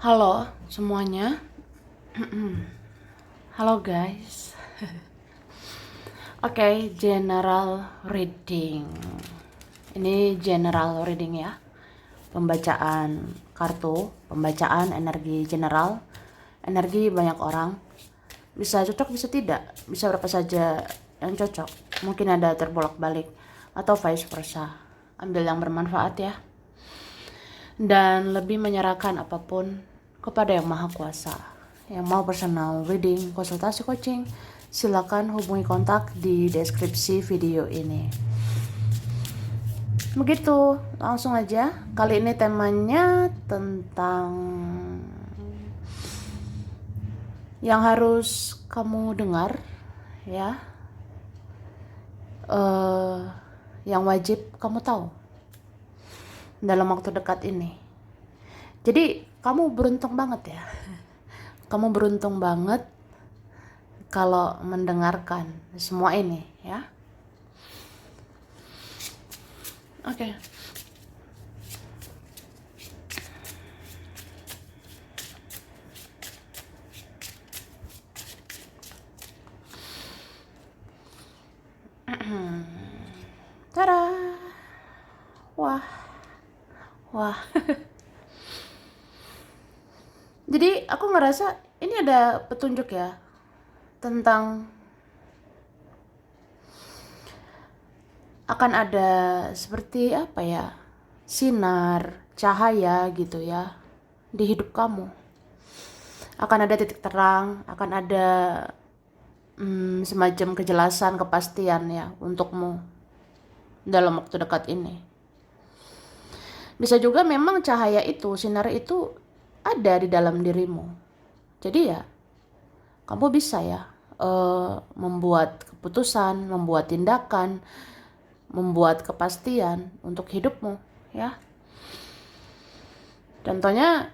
Halo semuanya. Halo guys. Oke, general reading. Ini general reading ya. Pembacaan kartu, pembacaan energi general, energi banyak orang. Bisa cocok, bisa tidak, bisa berapa saja yang cocok. Mungkin ada terbolak-balik atau vice versa. Ambil yang bermanfaat ya. Dan lebih menyerahkan apapun kepada Yang Maha Kuasa. Yang mau personal reading, konsultasi coaching, silakan hubungi kontak di deskripsi video ini. Begitu, langsung aja. Kali ini temanya tentang yang harus kamu dengar, ya. Yang wajib kamu tahu dalam waktu dekat ini. Jadi kamu beruntung banget ya. Kamu beruntung banget kalau mendengarkan semua ini ya. Oke. Tada. Wah. Wah. Jadi aku ngerasa ini ada petunjuk ya tentang akan ada seperti apa ya, sinar, cahaya gitu ya di hidup kamu. Akan ada titik terang, akan ada semacam kejelasan, kepastian ya untukmu dalam waktu dekat ini. Bisa juga memang cahaya itu, sinar itu ada di dalam dirimu. Jadi ya, kamu bisa ya membuat keputusan, membuat tindakan, membuat kepastian untuk hidupmu ya. Contohnya,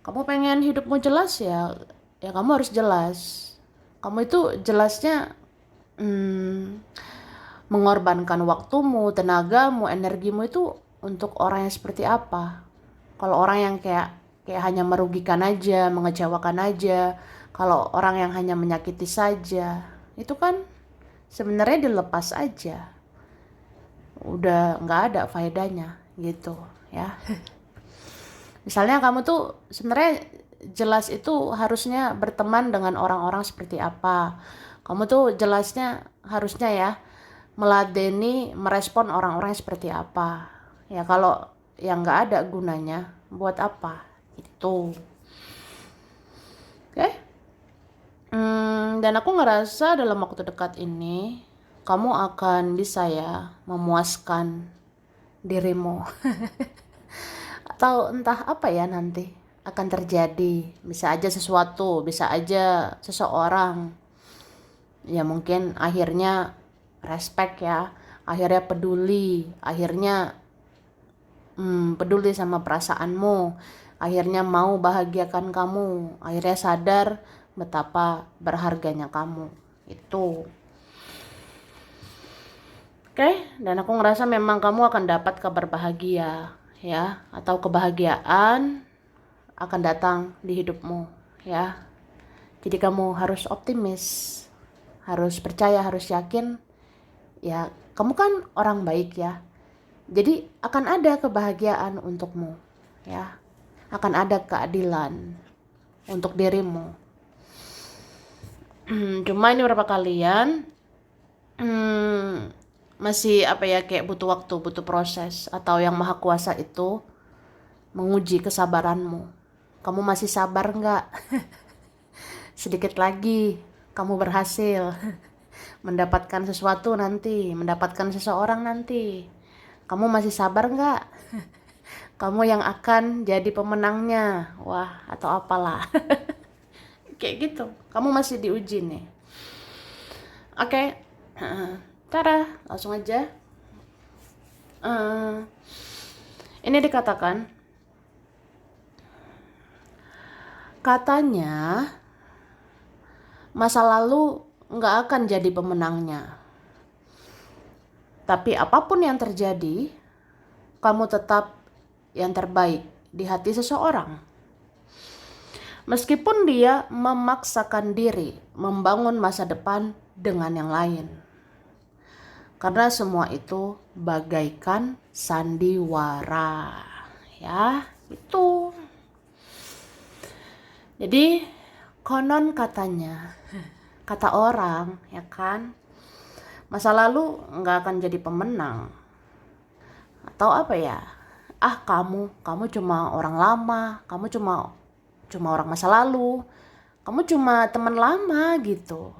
kamu pengen hidupmu jelas ya, ya kamu harus jelas. Kamu itu jelasnya mengorbankan waktumu, tenagamu, energimu itu untuk orang yang seperti apa. Kalau orang yang kayak hanya merugikan aja, mengecewakan aja, kalau orang yang hanya menyakiti saja, itu kan sebenarnya dilepas aja. Udah nggak ada faedahnya gitu ya. Misalnya kamu tuh sebenarnya jelas itu harusnya berteman dengan orang-orang seperti apa. Kamu tuh jelasnya harusnya ya meladeni, merespon orang-orang seperti apa. Ya kalau yang nggak ada gunanya, buat apa? Itu. Oke? Dan aku ngerasa dalam waktu dekat ini kamu akan bisa ya memuaskan dirimu. Atau entah apa ya nanti akan terjadi. Bisa aja sesuatu, bisa aja seseorang. Ya mungkin akhirnya respect ya, akhirnya peduli, akhirnya peduli sama perasaanmu, akhirnya mau bahagiakan kamu, akhirnya sadar betapa berharganya kamu. Itu. Oke, dan aku ngerasa memang kamu akan dapat kabar bahagia ya, atau kebahagiaan akan datang di hidupmu ya. Jadi kamu harus optimis, harus percaya, harus yakin ya, kamu kan orang baik ya. Jadi akan ada kebahagiaan untukmu ya. Akan ada keadilan untuk dirimu. Cuma ini beberapa kalian masih apa ya, kayak butuh waktu, butuh proses, atau Yang Maha Kuasa itu menguji kesabaranmu. Kamu masih sabar nggak? Sedikit lagi kamu berhasil mendapatkan sesuatu nanti, mendapatkan seseorang nanti. Kamu masih sabar nggak? Kamu yang akan jadi pemenangnya, wah atau apalah. Kayak gitu. Kamu masih diuji nih. Oke, Tara, langsung aja. Ini dikatakan, katanya masa lalu nggak akan jadi pemenangnya. Tapi apapun yang terjadi, kamu tetap yang terbaik di hati seseorang. Meskipun dia memaksakan diri membangun masa depan dengan yang lain. Karena semua itu bagaikan sandiwara. Ya, itu. Jadi konon katanya, kata orang, ya kan, masa lalu nggak akan jadi pemenang. Atau apa ya? Kamu cuma orang lama, kamu cuma orang masa lalu, kamu cuma teman lama gitu.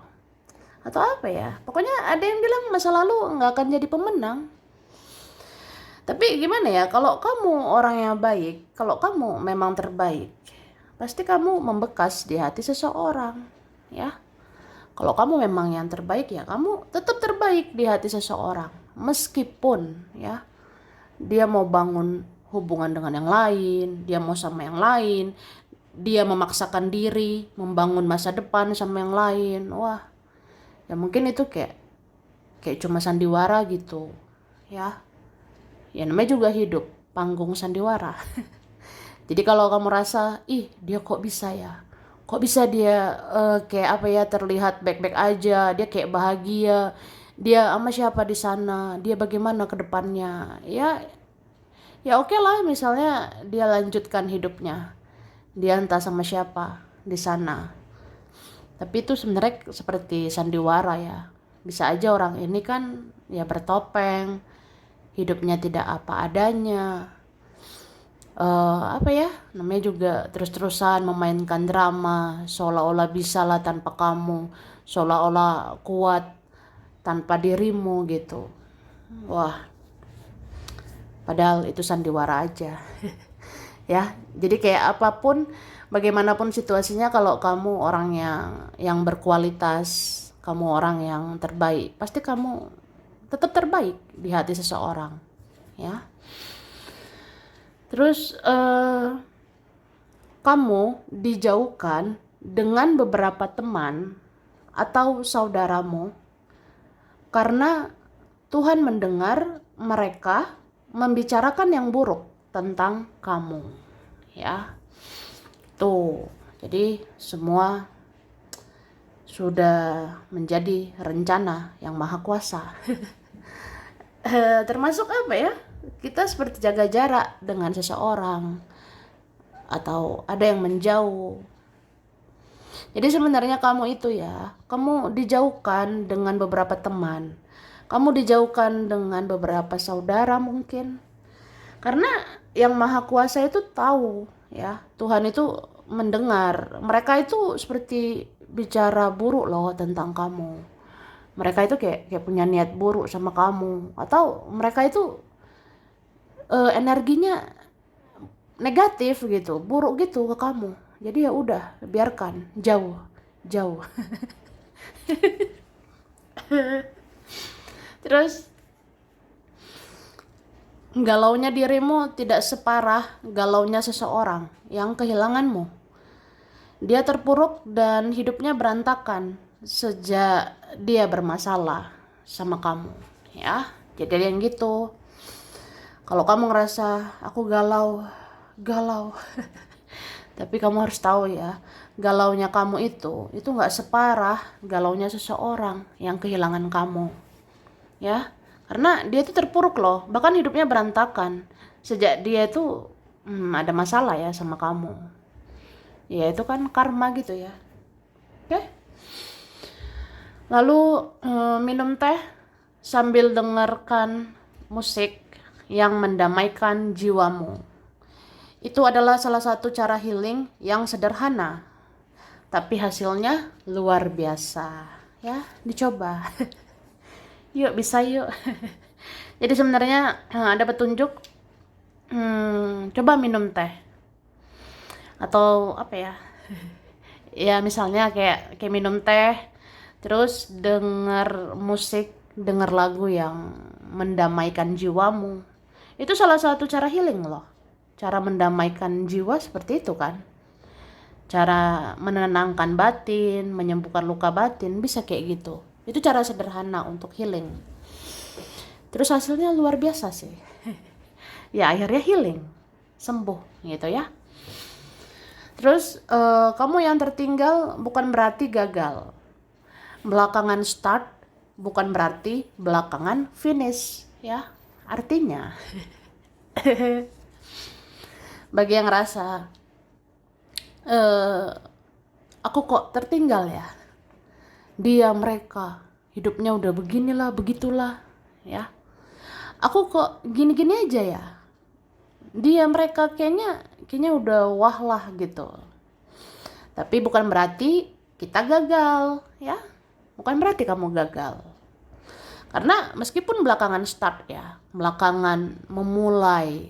Atau apa ya? Pokoknya ada yang bilang masa lalu nggak akan jadi pemenang. Tapi gimana ya, kalau kamu orang yang baik, kalau kamu memang terbaik, pasti kamu membekas di hati seseorang, ya. Kalau kamu memang yang terbaik, ya kamu tetap terbaik di hati seseorang. Meskipun ya dia mau bangun hubungan dengan yang lain, dia mau sama yang lain, dia memaksakan diri membangun masa depan sama yang lain. Wah, ya mungkin itu kayak cuma sandiwara gitu, ya. Ya namanya juga hidup, panggung sandiwara. Jadi kalau kamu rasa, dia kok bisa ya? Kok bisa dia kayak apa ya, terlihat baik-baik aja, dia kayak bahagia, dia sama siapa di sana, dia bagaimana ke depannya? Ya oke lah, misalnya dia lanjutkan hidupnya. Dia entah sama siapa di sana. Tapi itu sebenarnya seperti sandiwara ya. Bisa aja orang ini kan ya bertopeng, hidupnya tidak apa adanya. Apa ya, namanya juga terus-terusan memainkan drama, seolah-olah bisa lah tanpa kamu, seolah-olah kuat tanpa dirimu gitu. Wah, padahal itu sandiwara aja. Ya, jadi kayak apapun, bagaimanapun situasinya, kalau kamu orang yang berkualitas, kamu orang yang terbaik, pasti kamu tetap terbaik di hati seseorang, ya. Terus kamu dijauhkan dengan beberapa teman atau saudaramu karena Tuhan mendengar mereka membicarakan yang buruk tentang kamu, ya. Tuh, jadi semua sudah menjadi rencana yang maha kuasa. Termasuk apa ya, kita seperti jaga jarak dengan seseorang atau ada yang menjauh. Jadi sebenarnya kamu itu ya, kamu dijauhkan dengan beberapa teman, kamu dijauhkan dengan beberapa saudara mungkin, karena yang maha kuasa itu tahu ya, Tuhan itu mendengar. Mereka itu seperti bicara buruk loh tentang kamu. Mereka itu kayak punya niat buruk sama kamu, atau mereka itu energinya negatif gitu, buruk gitu ke kamu. Jadi ya udah, biarkan, jauh. Terus galaunya dirimu tidak separah galaunya seseorang yang kehilanganmu. Dia terpuruk dan hidupnya berantakan sejak dia bermasalah sama kamu, ya. Jadi yang gitu. Kalau kamu ngerasa aku galau, tapi kamu harus tahu ya, galaunya kamu itu nggak separah galaunya seseorang yang kehilangan kamu, ya. Karena dia itu terpuruk loh, bahkan hidupnya berantakan sejak dia itu ada masalah ya sama kamu. Ya itu kan karma gitu ya. Oke. Lalu minum teh sambil dengarkan musik yang mendamaikan jiwamu. Itu adalah salah satu cara healing yang sederhana, tapi hasilnya luar biasa. Ya, dicoba. Yuk, bisa yuk. Jadi sebenarnya ada petunjuk, coba minum teh. Atau apa ya? Ya misalnya kayak minum teh, terus dengar musik, dengar lagu yang mendamaikan jiwamu. Itu salah satu cara healing loh. Cara mendamaikan jiwa seperti itu kan. Cara menenangkan batin, menyembuhkan luka batin, bisa kayak gitu. Itu cara sederhana untuk healing. Terus hasilnya luar biasa sih. Ya akhirnya healing, sembuh gitu ya. Terus kamu yang tertinggal bukan berarti gagal. Belakangan start bukan berarti belakangan finish, ya. Artinya bagi yang ngerasa aku kok tertinggal ya, dia mereka hidupnya udah beginilah begitulah, ya. Aku kok gini-gini aja ya, dia mereka kayaknya udah wah lah gitu. Tapi bukan berarti kita gagal, ya. Bukan berarti kamu gagal. Karena meskipun belakangan start ya, belakangan memulai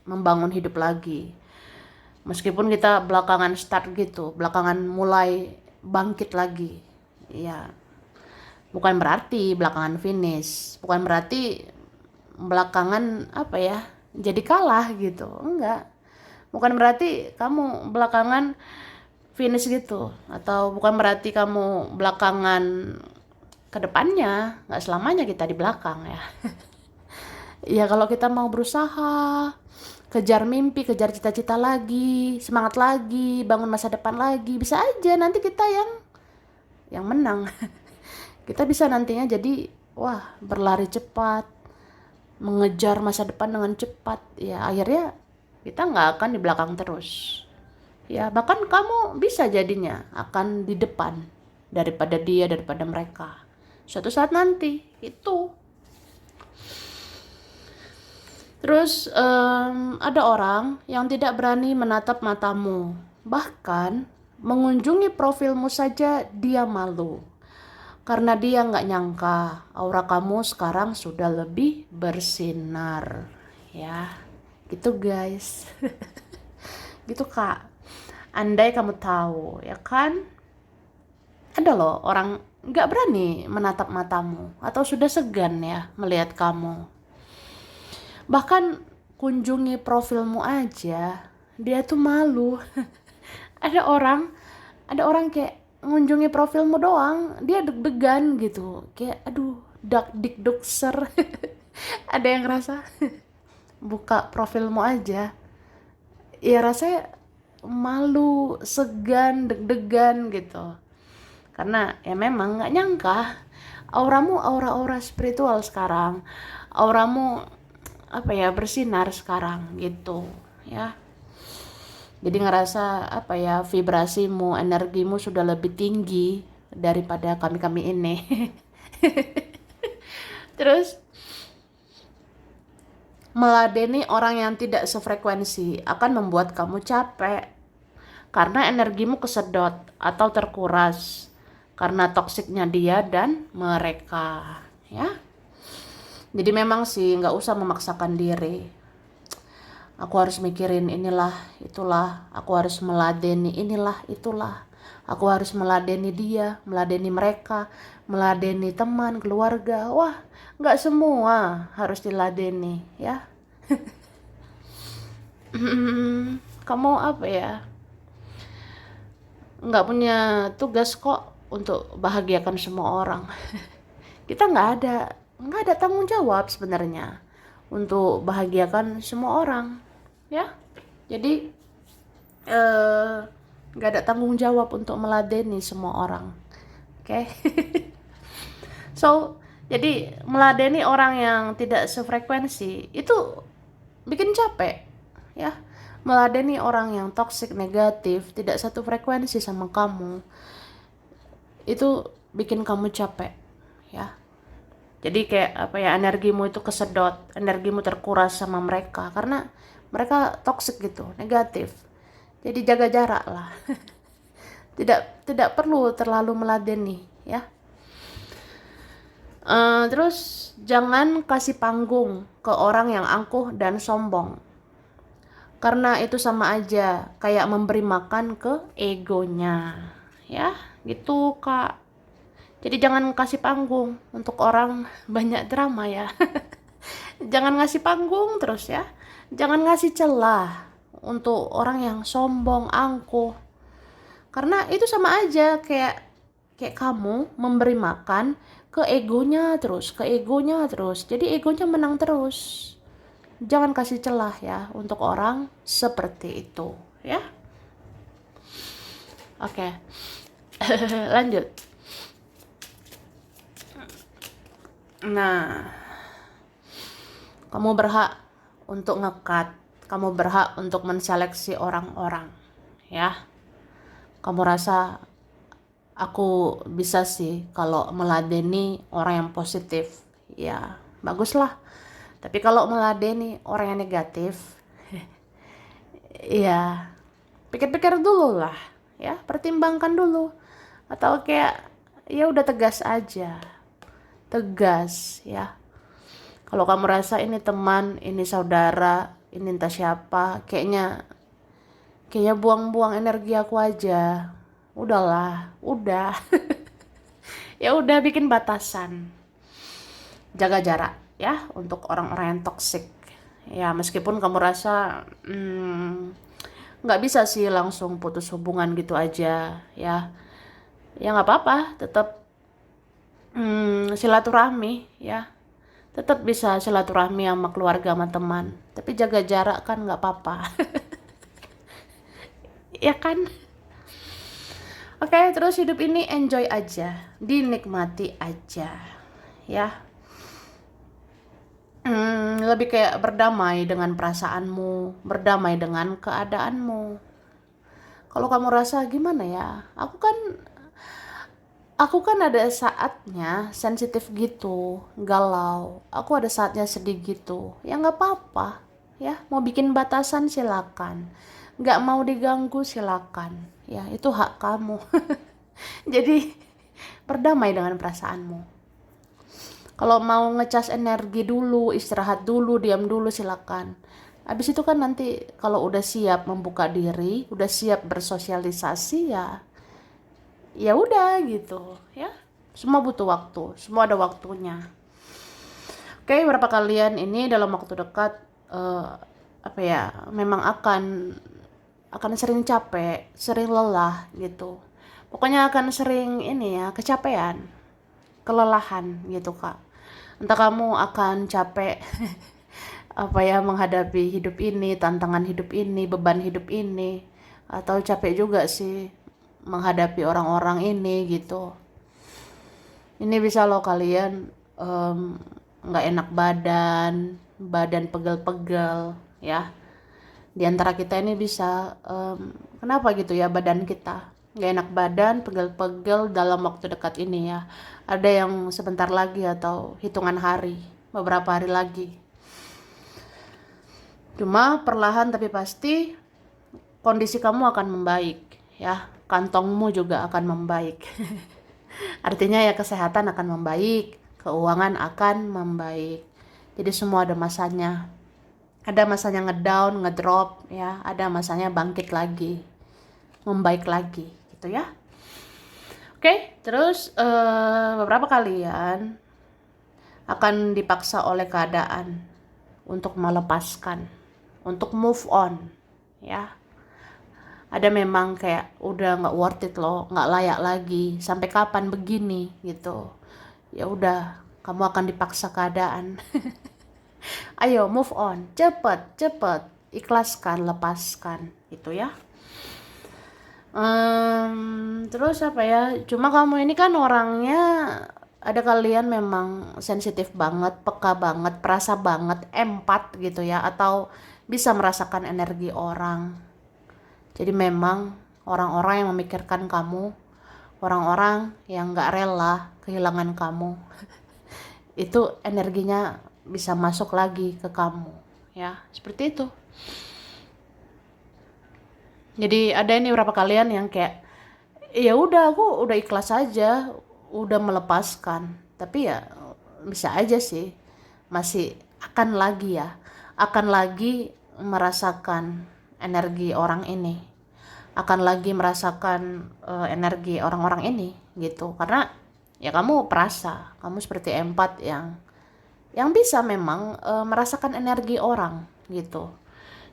membangun hidup lagi. Meskipun kita belakangan start gitu, belakangan mulai bangkit lagi. Ya, bukan berarti belakangan finish, bukan berarti belakangan apa ya, jadi kalah gitu. Enggak. Bukan berarti kamu belakangan finish gitu, atau bukan berarti kamu belakangan ke depannya. Nggak selamanya kita di belakang ya. Ya kalau kita mau berusaha, kejar mimpi, kejar cita-cita lagi, semangat lagi, bangun masa depan lagi, bisa aja nanti kita yang menang. Kita bisa nantinya jadi wah, berlari cepat, mengejar masa depan dengan cepat. Ya akhirnya kita nggak akan di belakang terus. Ya bahkan kamu bisa jadinya akan di depan daripada dia, daripada mereka. Suatu saat nanti itu. Terus ada orang yang tidak berani menatap matamu. Bahkan mengunjungi profilmu saja dia malu. Karena dia nggak nyangka aura kamu sekarang sudah lebih bersinar. Ya, gitu guys. Gitu kak. Andai kamu tahu, ya kan? Ada loh orang nggak berani menatap matamu atau sudah segan ya melihat kamu. Bahkan kunjungi profilmu aja dia tuh malu. ada orang kayak mengunjungi profilmu doang dia deg-degan gitu, kayak aduh dak dik duk ser. Ada yang ngerasa buka profilmu aja ya rasanya malu, segan, deg-degan gitu, karena ya memang nggak nyangka auramu aura-aura spiritual sekarang, auramu apa ya, bersinar sekarang gitu ya. Jadi ngerasa apa ya, vibrasimu, energimu sudah lebih tinggi daripada kami-kami ini. Terus meladeni orang yang tidak sefrekuensi akan membuat kamu capek karena energimu kesedot atau terkuras karena toksiknya dia dan mereka, ya. Jadi memang sih nggak usah memaksakan diri. Aku harus mikirin inilah, itulah. Aku harus meladeni inilah, itulah. Aku harus meladeni dia, meladeni mereka, meladeni teman, keluarga. Wah, nggak semua harus diladeni, ya. Kamu apa ya? Nggak punya tugas kok untuk bahagiakan semua orang. Kita nggak ada tanggung jawab sebenarnya untuk bahagiakan semua orang, ya. Jadi nggak ada tanggung jawab untuk meladeni semua orang, oke? Okay? So jadi meladeni orang yang tidak sefrekuensi itu bikin capek, ya. Meladeni orang yang toksik, negatif, tidak satu frekuensi sama kamu, itu bikin kamu capek, ya. Jadi kayak apa ya, energimu itu kesedot, energimu terkuras sama mereka karena mereka toksik gitu, negatif. Jadi jaga jarak lah. Tidak perlu terlalu meladeni, ya. Terus jangan kasih panggung ke orang yang angkuh dan sombong. Karena itu sama aja kayak memberi makan ke egonya, ya. Gitu Kak. Jadi jangan kasih panggung untuk orang banyak drama ya. Jangan ngasih panggung terus ya. Jangan ngasih celah untuk orang yang sombong, angkuh. Karena itu sama aja kayak kamu memberi makan ke egonya terus, ke egonya terus. Jadi egonya menang terus. Jangan kasih celah ya untuk orang seperti itu, ya. Oke. Lanjut. Nah, kamu berhak untuk ngekat, kamu berhak untuk menseleksi orang-orang, ya. Kamu rasa aku bisa sih kalau meladeni orang yang positif, ya baguslah. Tapi kalau meladeni orang yang negatif, ya pikir-pikir dulu lah, ya pertimbangkan dulu. Atau kayak ya udah tegas aja, tegas ya. Kalau kamu rasa ini teman, ini saudara, ini entah siapa, kayaknya buang-buang energi aku aja. Udahlah, udah. Ya udah bikin batasan. Jaga jarak ya untuk orang-orang yang toksik. Ya meskipun kamu rasa nggak bisa sih langsung putus hubungan gitu aja ya. Ya nggak apa-apa, tetap silaturahmi ya. Tetap bisa silaturahmi sama keluarga sama teman. Tapi jaga jarak kan nggak apa-apa. Ya kan? Oke, terus hidup ini enjoy aja, dinikmati aja, ya. Lebih kayak berdamai dengan perasaanmu, berdamai dengan keadaanmu. Kalau kamu rasa gimana ya? Aku kan ada saatnya sensitif gitu, galau. Aku ada saatnya sedih gitu. Ya nggak apa-apa, ya. Mau bikin batasan silakan. Nggak mau diganggu silakan. Ya itu hak kamu. Jadi berdamai dengan perasaanmu. Kalau mau ngecas energi dulu, istirahat dulu, diam dulu silakan. Habis itu kan nanti kalau udah siap membuka diri, udah siap bersosialisasi ya, ya udah gitu, ya. Semua butuh waktu, semua ada waktunya. Oke, berapa kalian ini dalam waktu dekat eh, apa ya, memang akan sering capek, sering lelah gitu. Pokoknya akan sering ini ya, kecapean, kelelahan gitu Kak. Entah kamu akan capek apa ya menghadapi hidup ini, tantangan hidup ini, beban hidup ini, atau capek juga sih menghadapi orang-orang ini gitu. Ini bisa loh kalian nggak enak badan, badan pegel-pegel ya. Di antara kita ini bisa kenapa gitu ya badan kita nggak enak badan, pegel-pegel dalam waktu dekat ini ya. Ada yang sebentar lagi atau hitungan hari, beberapa hari lagi. Cuma perlahan tapi pasti kondisi kamu akan membaik ya. Kantongmu juga akan membaik. Artinya ya kesehatan akan membaik, keuangan akan membaik. Jadi semua ada masanya. Ada masanya ngedown, ngedrop ya, ada masanya bangkit lagi, membaik lagi gitu ya. Oke, terus beberapa kalian akan dipaksa oleh keadaan untuk melepaskan, untuk move on ya. Ada memang kayak udah nggak worth it loh, nggak layak lagi, sampai kapan begini gitu. Ya udah, kamu akan dipaksa keadaan. Ayo move on, cepet, ikhlaskan, lepaskan gitu ya. Terus apa ya, cuma kamu ini kan orangnya, ada kalian memang sensitif banget, peka banget, perasa banget, empat gitu ya, atau bisa merasakan energi orang. Jadi memang orang-orang yang memikirkan kamu, orang-orang yang gak rela kehilangan kamu, itu energinya bisa masuk lagi ke kamu ya, seperti itu. Jadi ada ini beberapa kalian yang kayak ya udah aku udah ikhlas aja, udah melepaskan, tapi ya bisa aja sih masih akan lagi merasakan energi orang ini, akan lagi merasakan energi orang-orang ini gitu. Karena ya kamu perasa, kamu seperti empat yang bisa memang merasakan energi orang gitu.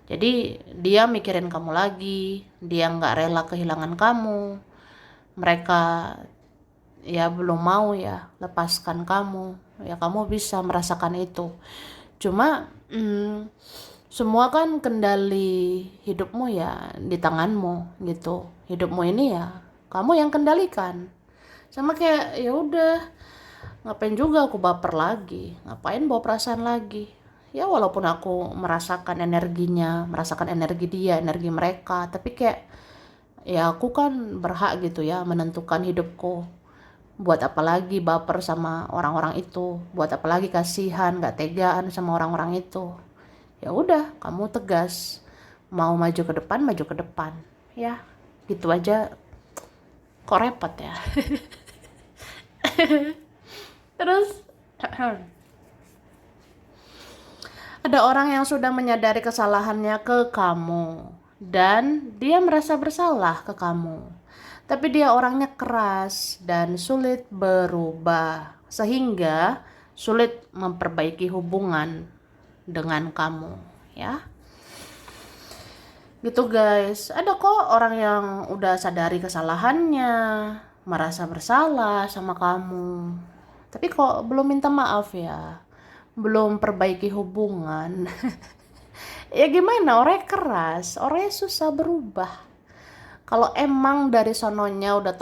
Jadi dia mikirin kamu lagi, dia nggak rela kehilangan kamu, mereka ya belum mau ya lepaskan kamu, ya kamu bisa merasakan itu. Cuma Semua kan kendali hidupmu ya di tanganmu gitu. Hidupmu ini ya kamu yang kendalikan. Sama kayak ya udah, ngapain juga aku baper lagi, ngapain bawa perasaan lagi. Ya walaupun aku merasakan energinya, merasakan energi dia, energi mereka, tapi kayak ya aku kan berhak gitu ya menentukan hidupku. Buat apa lagi baper sama orang-orang itu, buat apa lagi kasihan gak tegaan sama orang-orang itu. Ya udah, kamu tegas, mau maju ke depan, maju ke depan ya, gitu aja. Kok repot ya. Terus ada orang yang sudah menyadari kesalahannya ke kamu dan dia merasa bersalah ke kamu. Tapi dia orangnya keras dan sulit berubah sehingga sulit memperbaiki hubungan dengan kamu, ya. Gitu guys. Ada kok orang yang udah sadari kesalahannya, merasa bersalah sama kamu. Tapi kok belum minta maaf ya. Belum perbaiki hubungan. Ya gimana, orangnya keras, orangnya susah berubah. Kalau emang dari sononya udah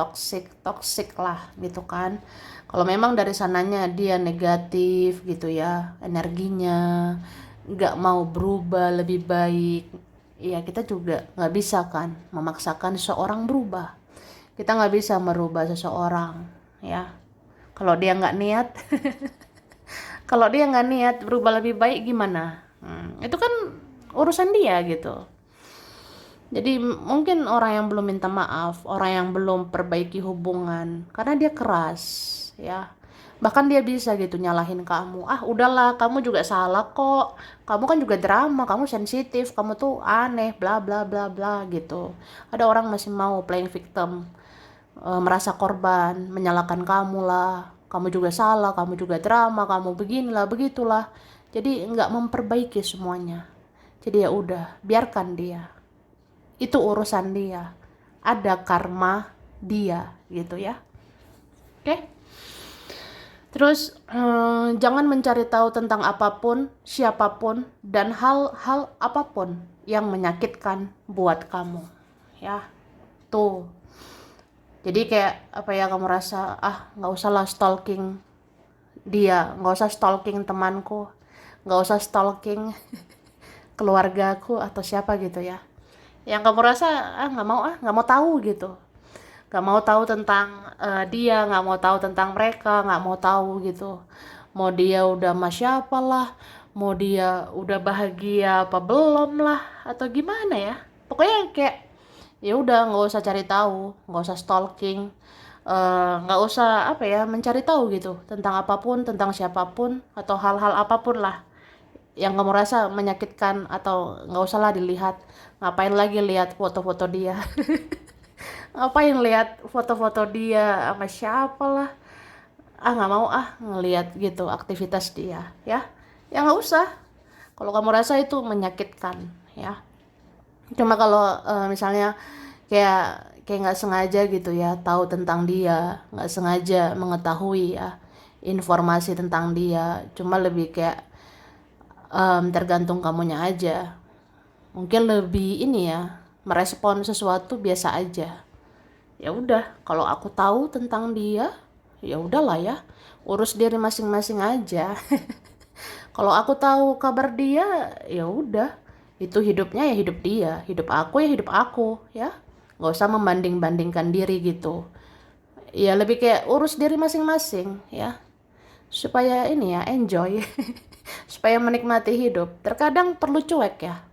toksik lah gitu kan. Kalau memang dari sananya dia negatif gitu ya, energinya nggak mau berubah lebih baik, ya kita juga nggak bisa kan memaksakan seseorang berubah. Kita nggak bisa merubah seseorang ya. Kalau dia nggak niat, kalau dia nggak niat berubah lebih baik gimana? Itu kan urusan dia gitu. Jadi mungkin orang yang belum minta maaf, orang yang belum perbaiki hubungan, karena dia keras, ya. Bahkan dia bisa gitu nyalahin kamu. Ah udahlah, kamu juga salah kok. Kamu kan juga drama, kamu sensitif, kamu tuh aneh, bla bla bla bla gitu. Ada orang masih mau playing victim, merasa korban, menyalahkan kamu lah. Kamu juga salah, kamu juga drama, kamu beginilah, begitulah. Jadi nggak memperbaiki semuanya. Jadi ya udah, biarkan dia, itu urusan dia, ada karma dia gitu ya. Oke. Terus jangan mencari tahu tentang apapun, siapapun, dan hal-hal apapun yang menyakitkan buat kamu ya. Tuh, jadi kayak apa ya, kamu rasa nggak usah lah stalking dia, nggak usah stalking temanku, nggak usah stalking keluargaku atau siapa gitu ya, yang kamu rasa nggak mau tahu gitu, nggak mau tahu tentang dia, nggak mau tahu tentang mereka, nggak mau tahu gitu, mau dia udah sama siapa lah, mau dia udah bahagia apa belum lah, atau gimana ya, pokoknya kayak ya udah nggak usah cari tahu, nggak usah stalking, nggak usah apa ya mencari tahu gitu tentang apapun, tentang siapapun atau hal-hal apapun lah yang kamu rasa menyakitkan, atau nggak usah lah dilihat. Ngapain lagi lihat foto-foto dia. Ngapain lihat foto-foto dia sama siapa lah, nggak mau ngelihat gitu aktivitas dia ya. Ya nggak usah kalau kamu rasa itu menyakitkan ya. Cuma kalau misalnya kayak nggak sengaja gitu ya tahu tentang dia, nggak sengaja mengetahui ya informasi tentang dia, cuma lebih kayak tergantung kamunya aja. Mungkin lebih ini ya, merespon sesuatu biasa aja. Ya udah, kalau aku tahu tentang dia, ya udahlah ya, urus diri masing-masing aja. Kalau aku tahu kabar dia, ya udah, itu hidupnya ya hidup dia, hidup aku ya hidup aku ya. Nggak usah membanding-bandingkan diri gitu. Ya lebih kayak urus diri masing-masing ya, supaya ini ya enjoy. Supaya menikmati hidup. Terkadang perlu cuek ya,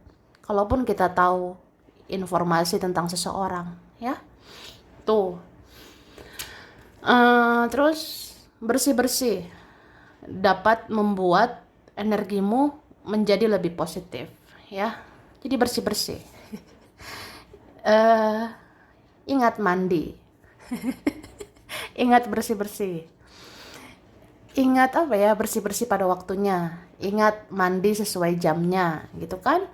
kalaupun kita tahu informasi tentang seseorang ya. Tuh. Terus bersih-bersih dapat membuat energimu menjadi lebih positif ya. Jadi bersih-bersih. Ingat mandi. Ingat bersih-bersih. Ingat apa ya, bersih-bersih pada waktunya. Ingat mandi sesuai jamnya gitu kan.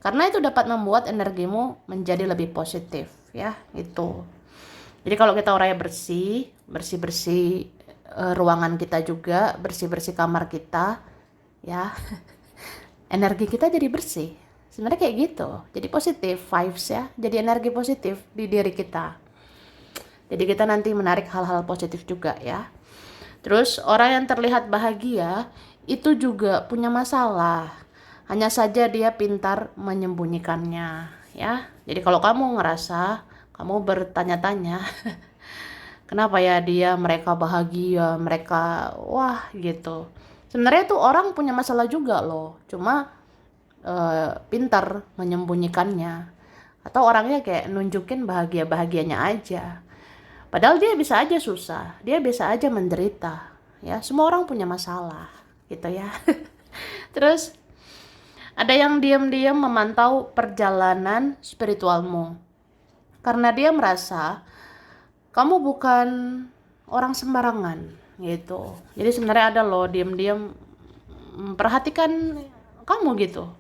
Karena itu dapat membuat energimu menjadi lebih positif ya gitu. Jadi kalau kita orangnya bersih, bersih-bersih ruangan kita juga, bersih-bersih kamar kita ya. Energi kita jadi bersih. Sebenarnya kayak gitu. Jadi positif vibes ya. Jadi energi positif di diri kita. Jadi kita nanti menarik hal-hal positif juga ya. Terus orang yang terlihat bahagia itu juga punya masalah. Hanya saja dia pintar menyembunyikannya ya. Jadi kalau kamu ngerasa, kamu bertanya-tanya, kenapa ya mereka bahagia, mereka wah gitu. Sebenarnya tuh orang punya masalah juga loh. Cuma pintar menyembunyikannya. Atau orangnya kayak nunjukin bahagia-bahagianya aja. Padahal dia bisa aja susah, dia bisa aja menderita. Ya, semua orang punya masalah, gitu ya. Terus ada yang diam-diam memantau perjalanan spiritualmu. Karena dia merasa kamu bukan orang sembarangan, gitu. Jadi sebenarnya ada loh diam-diam memperhatikan kamu gitu.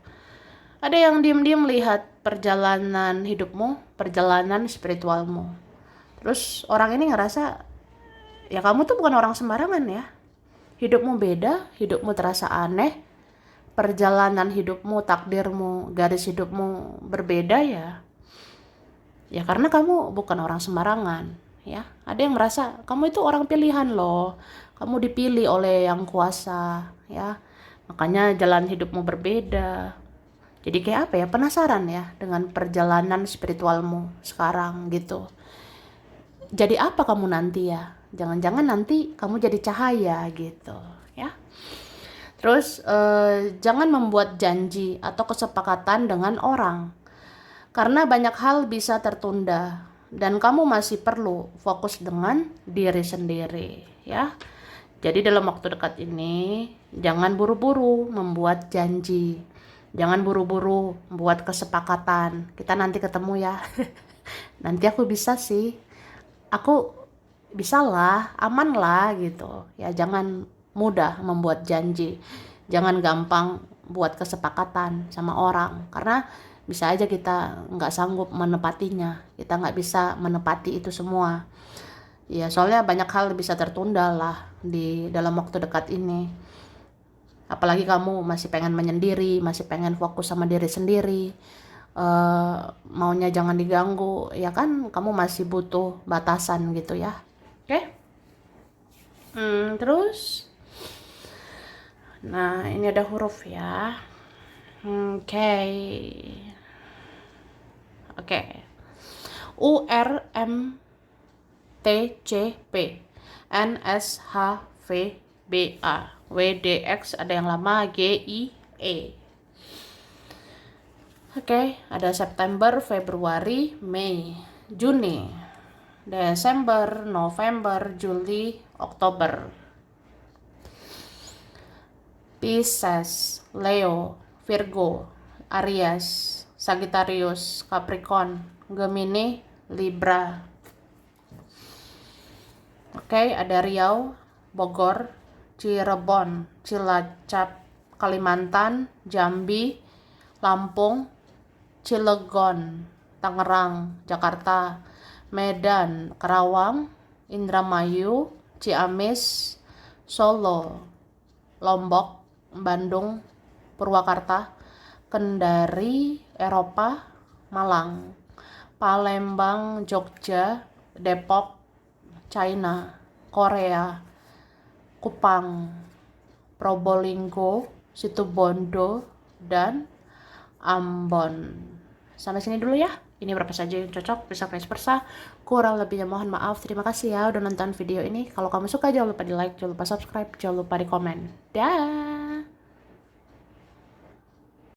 Ada yang diam-diam lihat perjalanan hidupmu, perjalanan spiritualmu. Terus orang ini ngerasa, ya kamu tuh bukan orang sembarangan ya. Hidupmu beda, hidupmu terasa aneh, perjalanan hidupmu, takdirmu, garis hidupmu berbeda ya. Ya karena kamu bukan orang sembarangan ya. Ada yang merasa kamu itu orang pilihan loh. Kamu dipilih oleh yang kuasa ya. Makanya jalan hidupmu berbeda. Jadi kayak apa ya, penasaran ya dengan perjalanan spiritualmu sekarang gitu. Jadi apa kamu nanti ya? Jangan-jangan nanti kamu jadi cahaya gitu ya. Terus jangan membuat janji atau kesepakatan dengan orang. Karena banyak hal bisa tertunda dan kamu masih perlu fokus dengan diri sendiri ya. Jadi dalam waktu dekat ini jangan buru-buru membuat janji. Jangan buru-buru buat kesepakatan. Kita nanti ketemu ya. Nanti aku bisa sih. Aku bisa lah, aman lah gitu. Ya jangan mudah membuat janji. Jangan gampang buat kesepakatan sama orang. Karena bisa aja kita nggak sanggup menepatinya. Kita nggak bisa menepati itu semua. Ya soalnya banyak hal bisa tertunda lah di dalam waktu dekat ini. Apalagi kamu masih pengen menyendiri, masih pengen fokus sama diri sendiri, maunya jangan diganggu, ya kan kamu masih butuh batasan gitu ya. Oke? Terus, nah ini ada huruf ya. Oke. Oke. U R M T C P N S H V B A W D X, ada yang lama G I E. Oke, ada September, Februari, Mei, Juni, Desember, November, Juli, Oktober. Pisces, Leo, Virgo, Aries, Sagittarius, Capricorn, Gemini, Libra. Oke, ada Riau, Bogor, Cirebon, Cilacap, Kalimantan, Jambi, Lampung, Cilegon, Tangerang, Jakarta, Medan, Karawang, Indramayu, Ciamis, Solo, Lombok, Bandung, Purwakarta, Kendari, Eropa, Malang, Palembang, Jogja, Depok, China, Korea, Kupang, Probolinggo, Situbondo, dan Ambon. Sampai sini dulu ya. Ini berapa saja yang cocok, bisa vice versa. Kurang lebihnya mohon maaf. Terima kasih ya udah nonton video ini. Kalau kamu suka jangan lupa di like, jangan lupa subscribe, jangan lupa di komen. Dah.